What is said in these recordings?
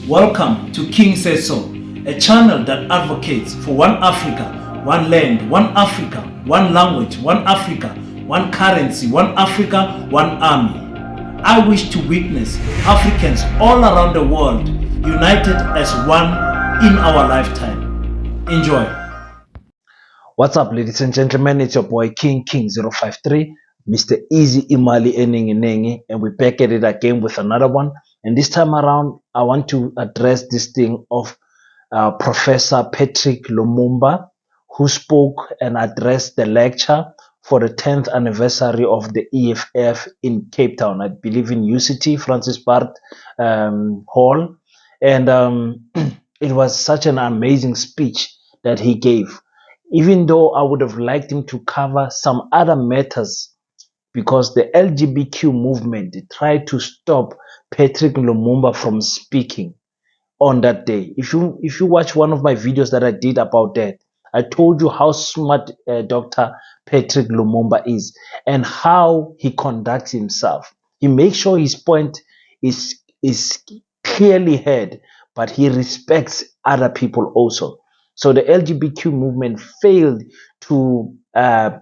Welcome to King Says So, a channel that advocates for one Africa, one land, one Africa, one language, one Africa, one currency, one Africa, one army. I wish to witness Africans all around the world united as one in our lifetime. Enjoy. What's up, ladies and gentlemen? It's your boy King 053, Mr. Easy Imali Enengi, and we're back at it again with another one. And this time around, I want to address this thing of Professor Patrick Lumumba, who spoke and addressed the lecture for the 10th anniversary of the EFF in Cape Town, I believe in UCT, Francis Bart Hall. And it was such an amazing speech that he gave. Even though I would have liked him to cover some other matters, because the LGBTQ movement tried to stop Patrick Lumumba from speaking on that day. If you watch one of my videos that I did about that, I told you how smart Dr. Patrick Lumumba is and how he conducts himself. He makes sure his point is clearly heard, but he respects other people also. So the LGBTQ movement failed to to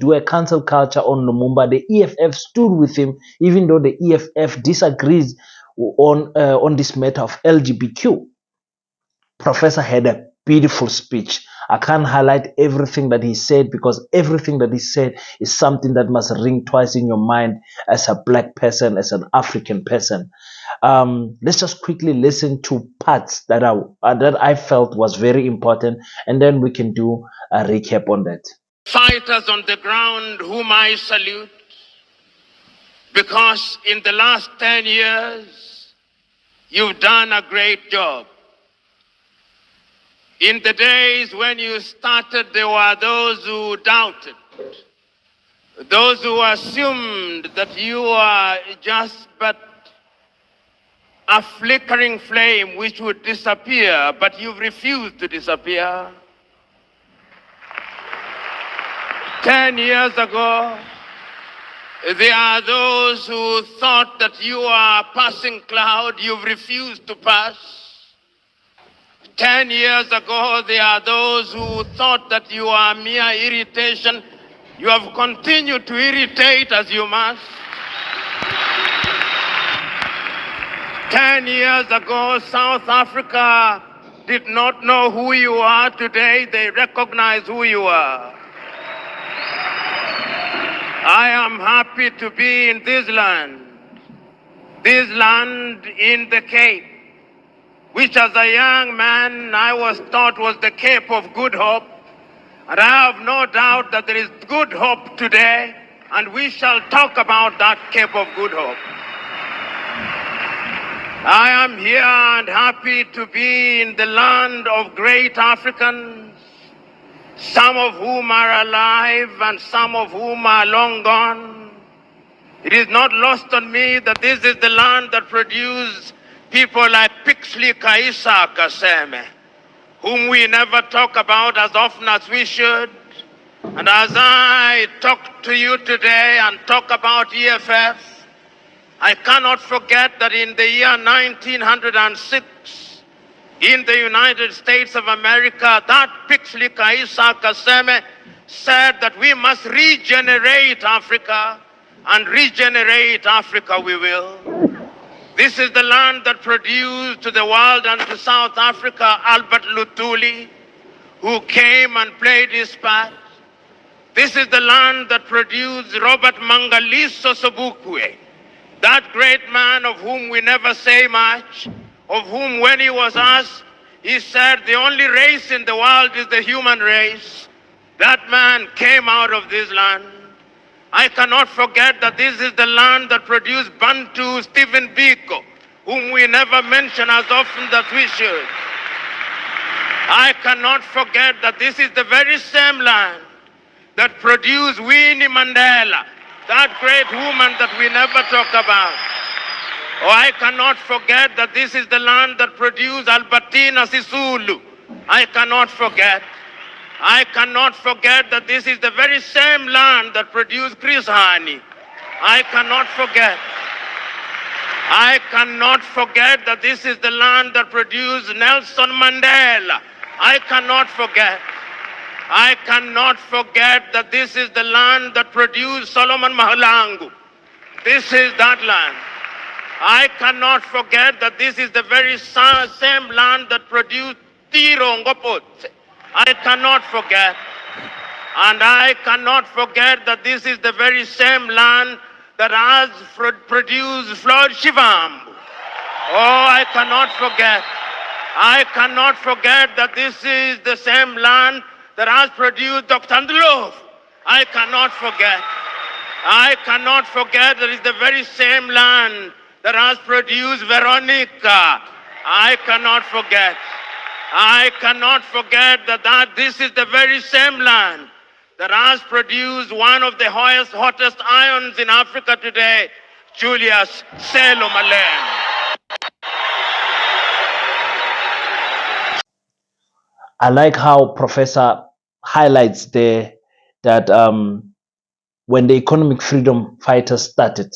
do a cancel culture on Lumumba. The EFF stood with him, even though the EFF disagrees on this matter of LGBTQ. Professor had a beautiful speech. I can't highlight everything that he said because everything that he said is something that must ring twice in your mind as a black person, as an African person. Let's just quickly listen to parts that I felt was very important, and then we can do a recap on that. Fighters on the ground whom I salute, because in the last 10 years, you've done a great job. In the days when you started, there were those who doubted, those who assumed that you are just but a flickering flame which would disappear, but you've refused to disappear. 10 years ago, there are those who thought that you are a passing cloud. You've refused to pass. 10 years ago, there are those who thought that you are mere irritation. You have continued to irritate as you must. 10 years ago, South Africa did not know who you are. Today, they recognize who you are. I am happy to be in this land in the Cape, which as a young man I was taught was the Cape of Good Hope. And I have no doubt that there is good hope today, and we shall talk about that Cape of Good Hope. I am here and happy to be in the land of great Africans, some of whom are alive and some of whom are long gone. It is not lost on me that this is the land that produced people like Pixley Kaisa Kaseme, whom we never talk about as often as we should. And as I talk to you today and talk about EFF, I cannot forget that in the year 1906, in the United States of America, that Pixley Kaisa Kaseme said that we must regenerate Africa, and regenerate Africa we will. This is the land that produced to the world and to South Africa Albert Luthuli, who came and played his part. This is the land that produced Robert Mangaliso Sobukwe, that great man of whom we never say much, of whom when he was asked, he said, the only race in the world is the human race. That man came out of this land. I cannot forget that this is the land that produced Bantu Stephen Biko, whom we never mention as often as we should. I cannot forget that this is the very same land that produced Winnie Mandela, that great woman that we never talk about. Oh, I cannot forget that this is the land that produced Albertina Sisulu. I cannot forget. I cannot forget that this is the very same land that produced Chris Hani. I cannot forget. I cannot forget that this is the land that produced Nelson Mandela. I cannot forget. I cannot forget that this is the land that produced Solomon Mahalangu. This is that land. I cannot forget that this is the very same land that produced Tiro Ngopotse. I cannot forget. And I cannot forget that this is the very same land that has produced Floyd Shivambu. Oh, I cannot forget. I cannot forget that this is the same land that has produced Dr. Ndlovu. I cannot forget. I cannot forget that it's the very same land that has produced Veronica. I cannot forget. I cannot forget that this is the very same land that has produced one of the hottest irons in Africa today, Julius Selo Malema. I like how Professor highlights there that when the economic freedom fighters started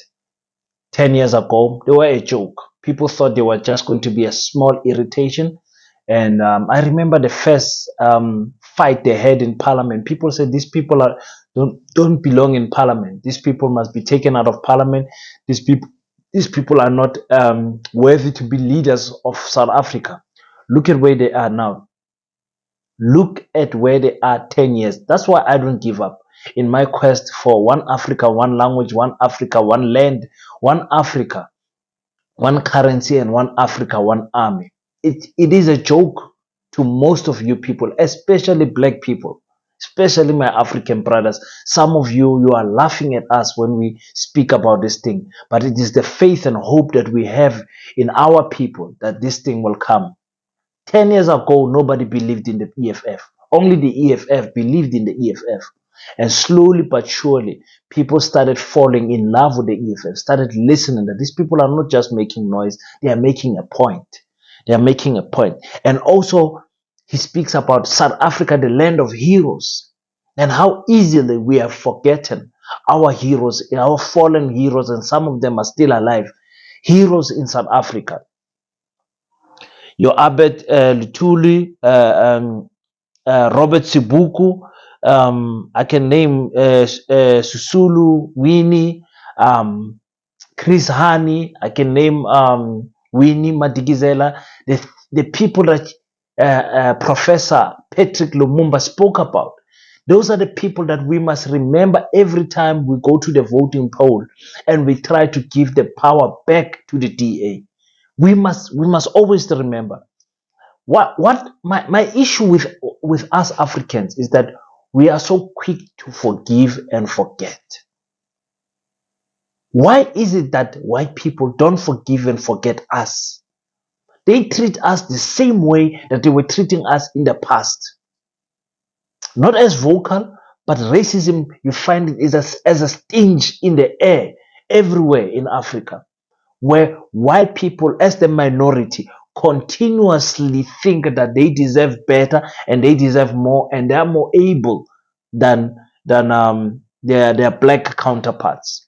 10 years ago, they were a joke. People thought they were just going to be a small irritation. And I remember the first fight they had in Parliament. People said these people don't belong in Parliament. These people must be taken out of Parliament. These people are not worthy to be leaders of South Africa. Look at where they are now. Look at where they are 10 years. That's why I don't give up in my quest for one Africa, one language, one Africa, one land, one Africa, one currency, and one Africa, one army. It is a joke to most of you people, especially black people, especially my African brothers. Some of you are laughing at us when we speak about this thing, but it is the faith and hope that we have in our people that this thing will come. 10 years ago, nobody believed in the EFF. Only the EFF believed in the EFF. And slowly but surely, people started falling in love with the EFF, started listening that these people are not just making noise, they are making a point. They are making a point. And also, he speaks about South Africa, the land of heroes, and how easily we have forgotten our heroes, our fallen heroes, and some of them are still alive. Heroes in South Africa. Your Abed Lutuli, Robert Sibuku, I can name Susulu, Winnie, Chris Hani, I can name Winnie Madikizela, the people that Professor Patrick Lumumba spoke about. Those are the people that we must remember every time we go to the voting poll and we try to give the power back to the DA. We must always remember what my issue with us Africans is that we are so quick to forgive and forget. Why is it that white people don't forgive and forget us? They treat us the same way that they were treating us in the past. Not as vocal, but racism, you find it is as a stench in the air everywhere in Africa, where white people as the minority continuously think that they deserve better and they deserve more and they are more able than their black counterparts.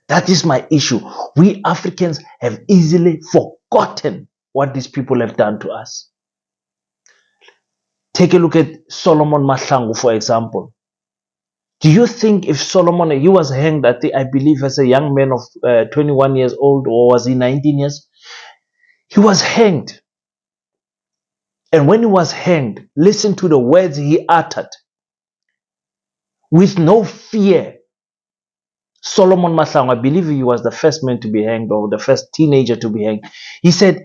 That is my issue. We Africans have easily forgotten what these people have done to us. Take a look at Solomon Mahlangu, for example. Do you think if Solomon, he was hanged, I believe, as a young man of 21 years old, or was he 19 years? He was hanged. And when he was hanged, listen to the words he uttered. With no fear. Solomon Mahlangu, I believe he was the first man to be hanged, or the first teenager to be hanged. He said,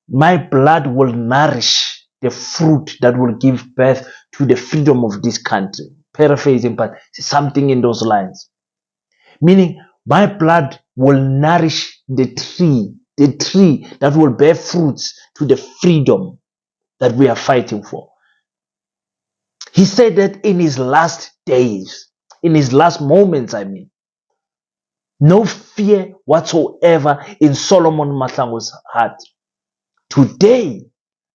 my blood will nourish the fruit that will give birth to the freedom of this country. Paraphrasing, but something in those lines. Meaning, my blood will nourish the tree that will bear fruits to the freedom that we are fighting for. He said that in his last days, in his last moments, I mean. No fear whatsoever in Solomon Mahlangu's heart. Today,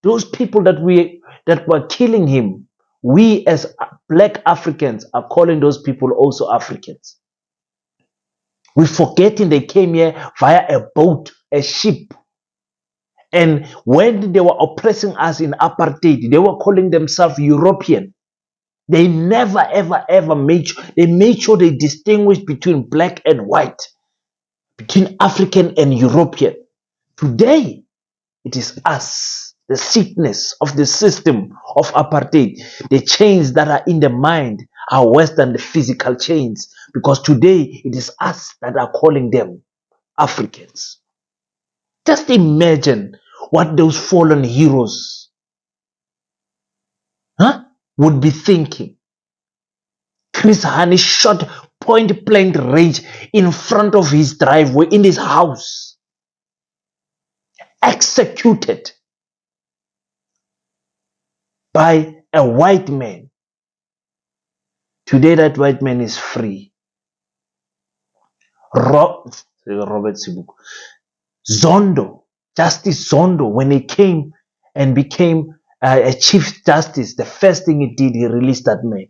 those people that were killing him, we as black Africans are calling those people also Africans. We're forgetting they came here via a boat, a ship. And when they were oppressing us in apartheid, they were calling themselves European. They never, ever, ever made sure they distinguished between black and white, between African and European. Today, it is us, the sickness of the system of apartheid. The chains that are in the mind are worse than the physical chains, because today it is us that are calling them Africans. Just imagine what those fallen heroes would be thinking. Chris Hani shot point blank range in front of his driveway in his house. Executed by a white man. Today that white man is free. Robert Sibuku. Zondo, Justice Zondo, when he came and became a chief justice, the first thing he did, he released that man.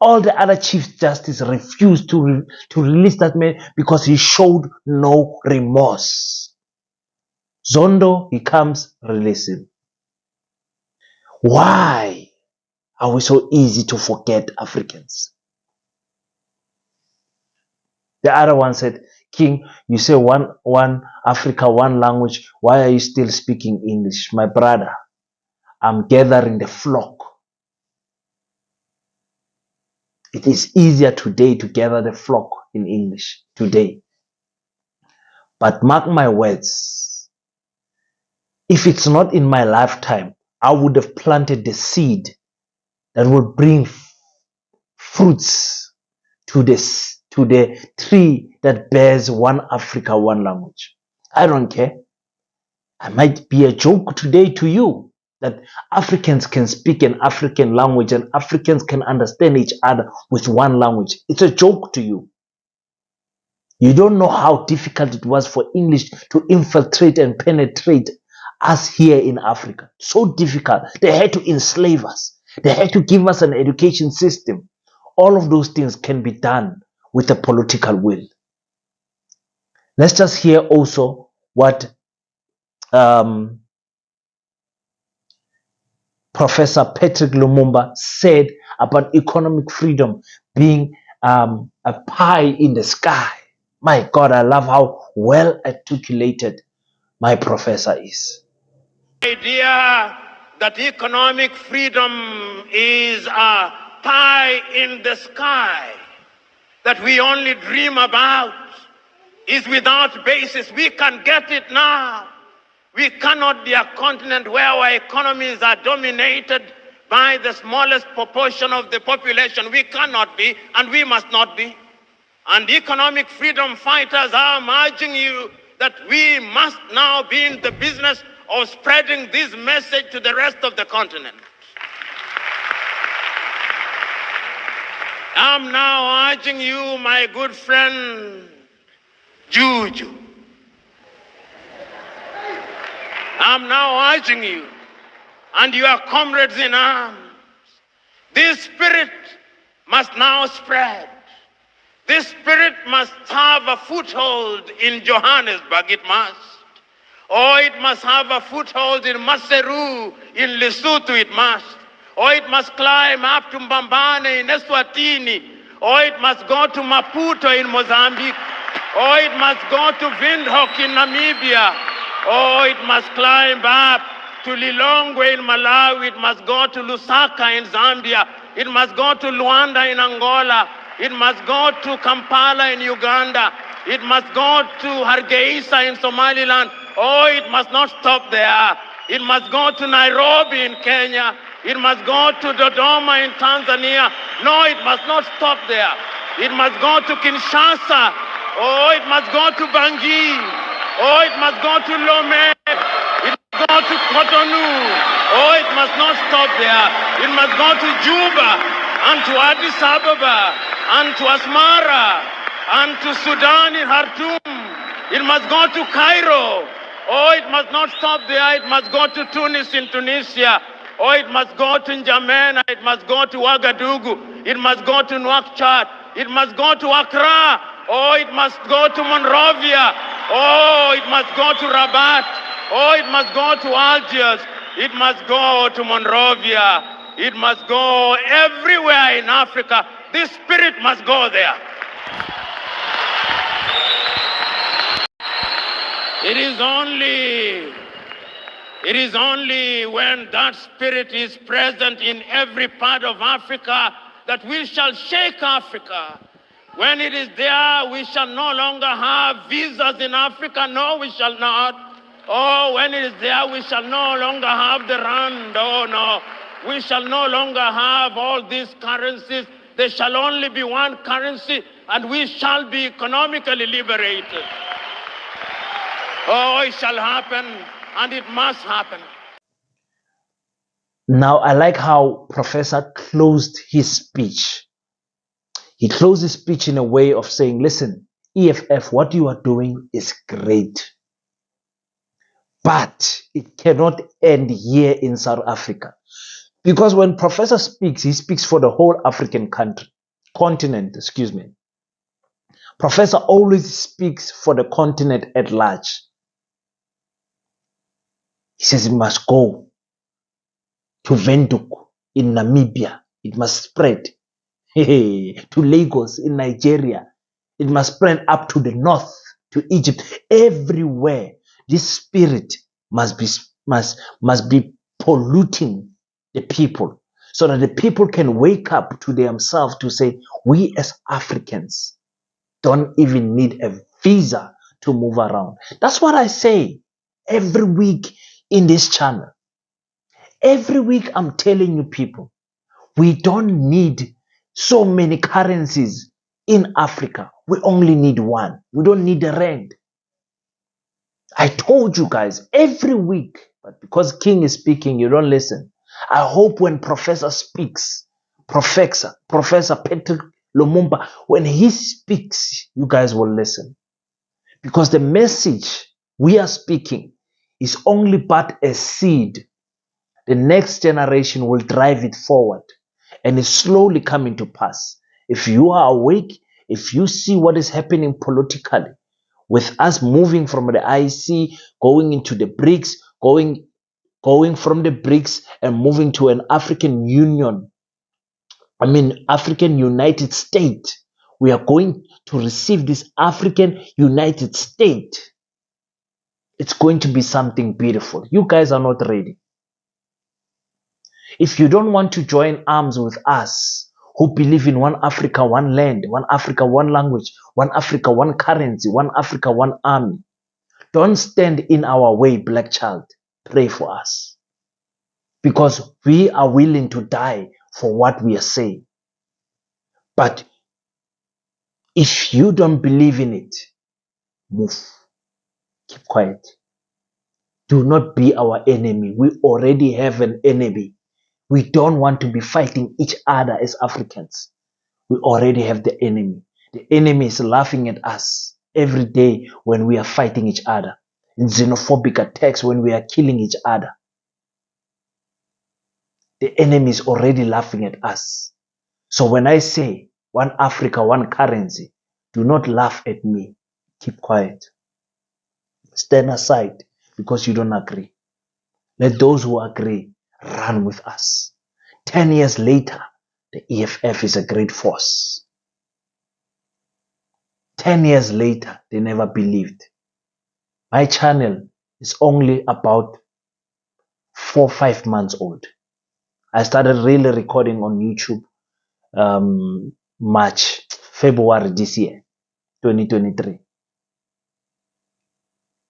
All the other chief justices refused to release that man because he showed no remorse. Zondo, he comes, release him. Why are we so easy to forget Africans? The other one said, King, you say one Africa, one language. Why are you still speaking English? My brother, I'm gathering the flock. It is easier today to gather the flock in English today. But mark my words, if it's not in my lifetime, I would have planted the seed that would bring fruits to the tree that bears one Africa, one language. I don't care. I might be a joke today to you that Africans can speak an African language and Africans can understand each other with one language. It's a joke to you. You don't know how difficult it was for English to infiltrate and penetrate us here in Africa. So difficult. They had to enslave us. They had to give us an education system. All of those things can be done with a political will. Let's just hear also what Professor Patrick Lumumba said about economic freedom being a pie in the sky. My God, I love how well articulated my professor is. The idea that economic freedom is a pie in the sky that we only dream about is without basis. We can get it now. We cannot be a continent where our economies are dominated by the smallest proportion of the population. We cannot be, and we must not be. And economic freedom fighters are urging you that we must now be in the business of spreading this message to the rest of the continent. I'm now urging you, my good friend, Juju. I'm now urging you and your comrades in arms. This spirit must now spread. This spirit must have a foothold in Johannesburg, it must. Or it must have a foothold in Maseru, in Lesotho, it must. Or it must climb up to Mbambane in Eswatini. Or it must go to Maputo in Mozambique. Or it must go to Windhoek in Namibia. Or it must climb up to Lilongwe in Malawi. It must go to Lusaka in Zambia. It must go to Luanda in Angola. It must go to Kampala in Uganda. It must go to Hargeisa in Somaliland. Oh, it must not stop there. It must go to Nairobi in Kenya. It must go to Dodoma in Tanzania. No, it must not stop there. It must go to Kinshasa. Oh, it must go to Bangui. Oh, it must go to Lomé. It must go to Cotonou. Oh, it must not stop there. It must go to Juba and to Addis Ababa and to Asmara and to Sudan in Khartoum. It must go to Cairo. Oh, it must not stop there. It must go to Tunis in Tunisia. Oh, it must go to N'Djamena. It must go to Ouagadougou. It must go to Nouakchott. It must go to Accra. Oh, it must go to Monrovia. Oh, it must go to Rabat. Oh, it must go to Algiers. It must go to Monrovia. It must go everywhere in Africa. This spirit must go there. It is only when that spirit is present in every part of Africa that we shall shake Africa. When it is there, we shall no longer have visas in Africa. No, we shall not. Oh, when it is there, we shall no longer have the rand. Oh, no. We shall no longer have all these currencies. There shall only be one currency, and we shall be economically liberated. Oh, it shall happen, and it must happen. Now, I like how Professor closed his speech. He closed his speech in a way of saying, listen, EFF, what you are doing is great. But it cannot end here in South Africa. Because when Professor speaks, he speaks for the whole African continent. Professor always speaks for the continent at large. He says it must go to Windhoek in Namibia. It must spread to Lagos in Nigeria. It must spread up to the north, to Egypt. Everywhere, this spirit must be polluting the people, so that the people can wake up to themselves to say, we as Africans don't even need a visa to move around. That's what I say every week in this channel. Every week I'm telling you people, we don't need so many currencies in Africa. We only need one. We don't need the rand. I told you guys every week, but because King is speaking, you don't listen. I hope when Professor speaks, Professor Patrick Lumumba, when he speaks, you guys will listen. Because the message we are speaking is only but a seed. The next generation will drive it forward, and it's slowly coming to pass. If you are awake, if you see what is happening politically, with us moving from the IC, going into the BRICS, going from the BRICS and moving to an African Union, African United State. We are going to receive this African United State. It's going to be something beautiful. You guys are not ready. If you don't want to join arms with us, who believe in one Africa, one land, one Africa, one language, one Africa, one currency, one Africa, one army, don't stand in our way, black child. Pray for us. Because we are willing to die for what we are saying. But if you don't believe in it, move. Keep quiet. Do not be our enemy. We already have an enemy. We don't want to be fighting each other as Africans. We already have the enemy. The enemy is laughing at us every day when we are fighting each other. In xenophobic attacks when we are killing each other. The enemy is already laughing at us. So when I say one Africa, one currency, do not laugh at me. Keep quiet. Stand aside because you don't agree. Let those who agree run with us. 10 years later, the EFF is a great force. 10 years later, they never believed. My channel is only about 4 or 5 months old. I started really recording on YouTube February this year, 2023.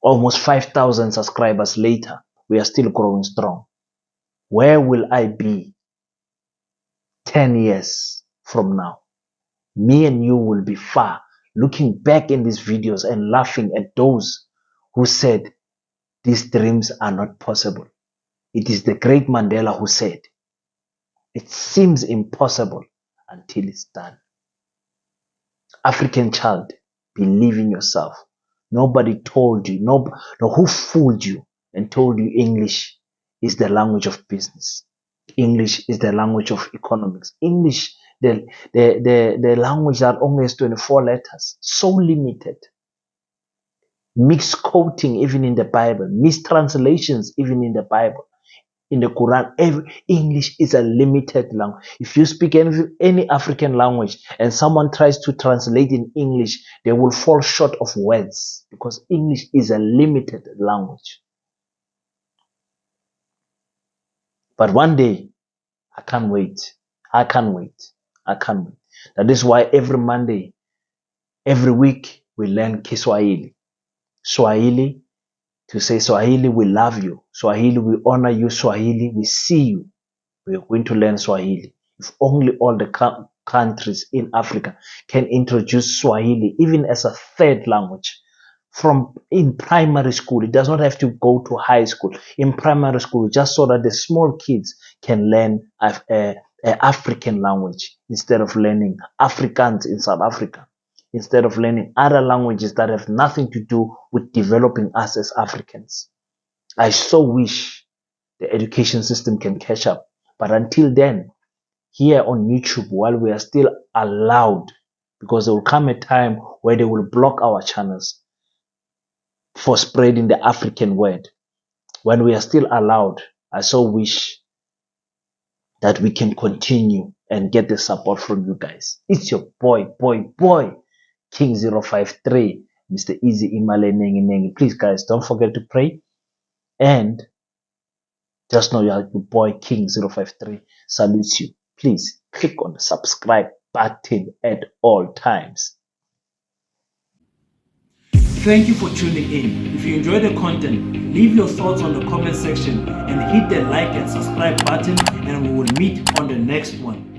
Almost 5,000 subscribers later, we are still growing strong. Where will I be 10 years from now? Me and you will be far, looking back in these videos and laughing at those who said these dreams are not possible. It is the great Mandela who said, it seems impossible until it's done. African child, believe in yourself. Nobody told you, no who fooled you and told you English is the language of business. English is the language of economics. English, the language that only has 24 letters. So limited. Mixed quoting even in the Bible. Mistranslations even in the Bible. In the Quran, English is a limited language. If you speak any African language and someone tries to translate in English, they will fall short of words because English is a limited language. But one day, I can't wait. I can't wait. I can't wait. That is why every Monday, every week, we learn Kiswahili. Swahili, to say Swahili, we love you. Swahili, we honor you. Swahili, we see you. We are going to learn Swahili. If only all the countries in Africa can introduce Swahili, even as a third language, from in primary school. It does not have to go to high school. In primary school, just so that the small kids can learn African language instead of learning Afrikaans in South Africa, instead of learning other languages that have nothing to do with developing us as Africans. I so wish the education system can catch up. But until then, here on YouTube, while we are still allowed, because there will come a time where they will block our channels for spreading the African word. When we are still allowed, I so wish that we can continue and get the support from you guys. It's your boy, King 053, Mr. Easy Imale Nengi Nengi. Please, guys, don't forget to pray. And just know your boy, King 053, salutes you. Please click on the subscribe button at all times. Thank you for tuning in. If you enjoyed the content, leave your thoughts on the comment section and hit the like and subscribe button, and we will meet on the next one.